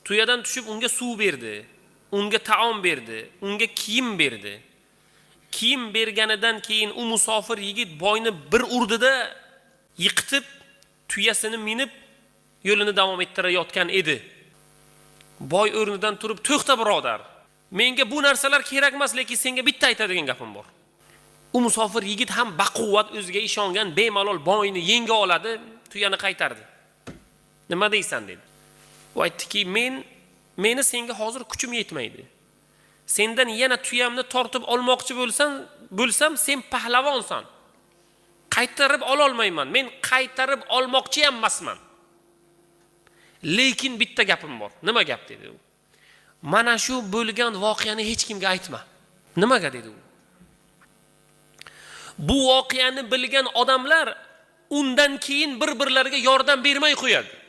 tuyadan tushib unga suv berdi, unga taom berdi, unga kiyim berdi. Kiyim berganidan keyin u musofir yigit boyni bir urdida yiqitib, tuyasini minib yo'lini davom ettirayotgan edi. Boy o'rnidan turib, "To'xta birodar. Menga bu narsalar kerak emas, lekin senga bitta aytadigan gapim bor." U musofir yigit ham baquvvat, o'ziga ishongan, bemalol boyni yenga oladi, tuyani qaytardi. "Nima deysan?" dedi. U aytdiki, meni senga hozir kuchim yetmaydi. Sendan yana tuyamni tortib olmoqchi bo'lsam, sen pahlavonsan. Qaytarib ola olmayman. Men qaytarib olmoqchi ham emasman. Lekin bitta gapim bor. Nima gap dedi u? Mana shu bo'lgan voqeani hech kimga aytma. Nimaga dedi u? Bu voqeani bilgan odamlar undan keyin bir-birlariga yordam bermay qo'yadi.